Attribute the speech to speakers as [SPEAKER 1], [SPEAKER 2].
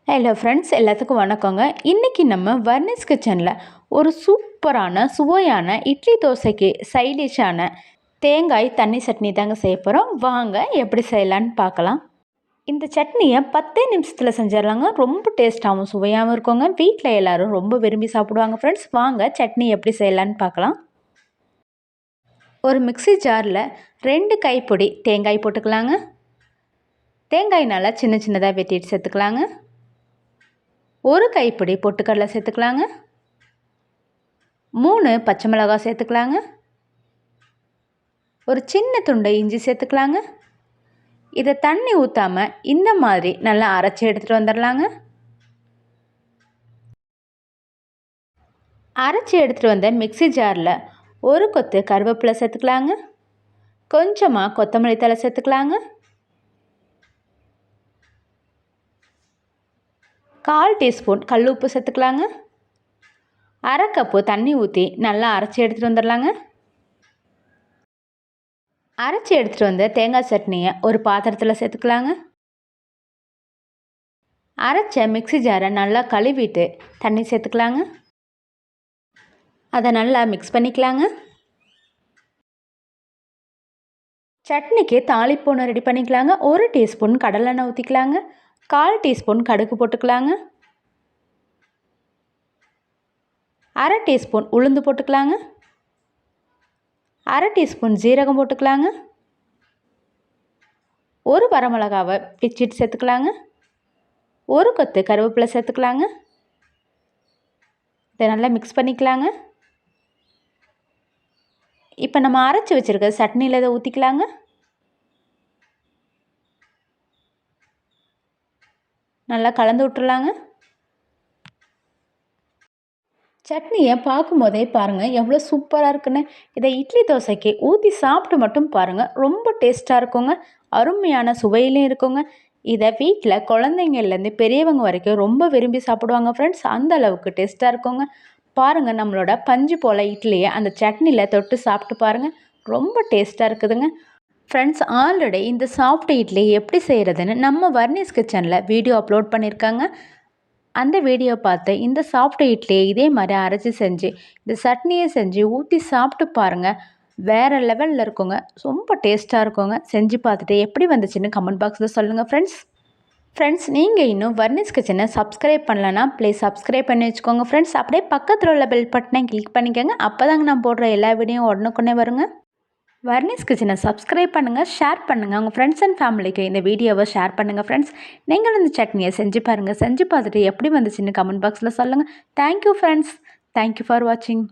[SPEAKER 1] Hello friends, எல்லாத்துக்கும் வணக்கங்க. இன்றைக்கி நம்ம வர்னிஸ் கிச்சனில் ஒரு சூப்பரான சுவையான இட்லி தோசைக்கு சைடிஷான தேங்காய் தண்ணி சட்னி தாங்க செய்ய போகிறோம். வாங்க எப்படி செய்யலான்னு பார்க்கலாம். இந்த சட்னியை 10 நிமிஷத்தில் செஞ்சிடலாங்க. ரொம்ப டேஸ்ட்டாகவும் சுவையாகவும் இருக்குங்க. வீட்டில் எல்லோரும் ரொம்ப விரும்பி சாப்பிடுவாங்க. ஃப்ரெண்ட்ஸ், வாங்க சட்னி எப்படி செய்யலான்னு பார்க்கலாம். ஒரு மிக்ஸி ஜாரில் 2 கைப்பிடி தேங்காய் போட்டுக்கலாங்க. தேங்காய் நல்லா சின்ன சின்னதாக வெட்டிட்டு சேர்த்துக்கலாங்க. ஒரு கைப்பிடி பொட்டுக்கடலை சேர்த்துக்கலாங்க. 3 பச்சை மிளகாய் சேர்த்துக்கலாங்க. ஒரு சின்ன துண்டை இஞ்சி சேர்த்துக்கலாங்க. இதை தண்ணி ஊற்றாமல் இந்த மாதிரி நல்லா அரைச்சி எடுத்துகிட்டு வந்துடலாங்க. அரைச்சி எடுத்துகிட்டு வந்த மிக்ஸி ஜாரில் ஒரு கொத்து கருவேப்பிலை சேர்த்துக்கலாங்க. கொஞ்சமாக கொத்தமல்லி தழை சேர்த்துக்கலாங்க. 1/4 டீஸ்பூன் கல் உப்பு சேர்த்துக்கலாங்க. அரை கப்பு தண்ணி ஊற்றி நல்லா அரைச்சி எடுத்துகிட்டு வந்துடலாங்க. அரைச்சி எடுத்துகிட்டு வந்த தேங்காய் சட்னியை ஒரு பாத்திரத்தில் சேர்த்துக்கலாங்க. அரைச்ச மிக்ஸி ஜாரை நல்லா கழுவிட்டு தண்ணி சேர்த்துக்கலாங்க. அதை நல்லா மிக்ஸ் பண்ணிக்கலாங்க. சட்னிக்கு தாளிப்பு ஒன்று ரெடி பண்ணிக்கலாங்க. 1 டீஸ்பூன் கடலெண்ணெய் ஊற்றிக்கலாங்க. 1/4 டீஸ்பூன் கடுகு போட்டுக்கலாங்க. அரை டீஸ்பூன் உளுந்து போட்டுக்கலாங்க. அரை டீஸ்பூன் ஜீரகம் போட்டுக்கலாங்க. ஒரு வரமிளகாவை பிச்சிட்டு சேர்த்துக்கலாங்க. ஒரு கொத்து கருவேப்பிலை சேர்த்துக்கலாங்க. இதை நல்லா மிக்ஸ் பண்ணிக்கலாங்க. இப்போ நம்ம அரைச்சி வச்சுருக்க சட்னியில் இதை ஊற்றிக்கலாங்க. நல்லா கலந்து விட்டுறலாங்க. சட்னியை பார்க்கும் போதே பாருங்கள் எவ்வளோ சூப்பராக இருக்குன்னு. இதை இட்லி தோசைக்கு ஊற்றி சாப்பிட்டு மட்டும் பாருங்கள், ரொம்ப டேஸ்ட்டாக இருக்குங்க. அருமையான சுவையிலையும் இருக்குங்க. இதை வீட்டில் குழந்தைங்கள்லேருந்து பெரியவங்க வரைக்கும் ரொம்ப விரும்பி சாப்பிடுவாங்க ஃப்ரெண்ட்ஸ். அந்த அளவுக்கு டேஸ்ட்டாக இருக்குங்க. பாருங்கள், நம்மளோட பஞ்சு போல் இட்லியை அந்த சட்னியில் தொட்டு சாப்பிட்டு பாருங்கள், ரொம்ப டேஸ்ட்டாக இருக்குதுங்க. ஃப்ரெண்ட்ஸ், ஆல்ரெடி இந்த சாஃப்ட் இட்லி எப்படி செய்கிறதுன்னு நம்ம வர்னிஸ் கிச்சனில் வீடியோ அப்லோட் பண்ணியிருக்காங்க. அந்த வீடியோ பார்த்து இந்த சாஃப்ட் இட்லியை இதே மாதிரி அரைச்சி செஞ்சு இந்த சட்னியை செஞ்சு ஊற்றி சாப்பிட்டு பாருங்கள், வேறு லெவலில் இருக்குங்க. ரொம்ப டேஸ்ட்டாக இருக்குங்க. செஞ்சு பார்த்துட்டு எப்படி வந்துச்சுன்னு கமெண்ட் பாக்ஸில் சொல்லுங்கள் ஃப்ரெண்ட்ஸ், நீங்கள் இன்னும் வர்னிஸ் கிச்சனை சப்ஸ்கிரைப் பண்ணலன்னா ப்ளீஸ் சப்ஸ்கிரைப் பண்ணி வச்சுக்கோங்க ஃப்ரெண்ட்ஸ். அப்படியே பக்கத்தில் உள்ள பெல் பட்டனை கிளிக் பண்ணிக்கோங்க. அப்போ தாங்க நான் போடுற எல்லா வீடியோ உடனுக்குன்னே வருங்க. வர்னிஸ் கிச்சனை சப்ஸ்கிரைப் பண்ணுங்கள், ஷேர் பண்ணுங்கள். உங்கள் ஃப்ரெண்ட்ஸ் அண்ட் ஃபேமிலிக்கு இந்த வீடியோவை ஷேர் பண்ணுங்கள் ஃப்ரெண்ட்ஸ். நீங்கள் இந்த சட்னியை செஞ்சு பாருங்கள். செஞ்சு பார்த்துட்டு எப்படி வந்துச்சுன்னு கமெண்ட் பாக்ஸில் சொல்லுங்கள். Thank you friends. தேங்க்யூ ஃபார் வாட்சிங்.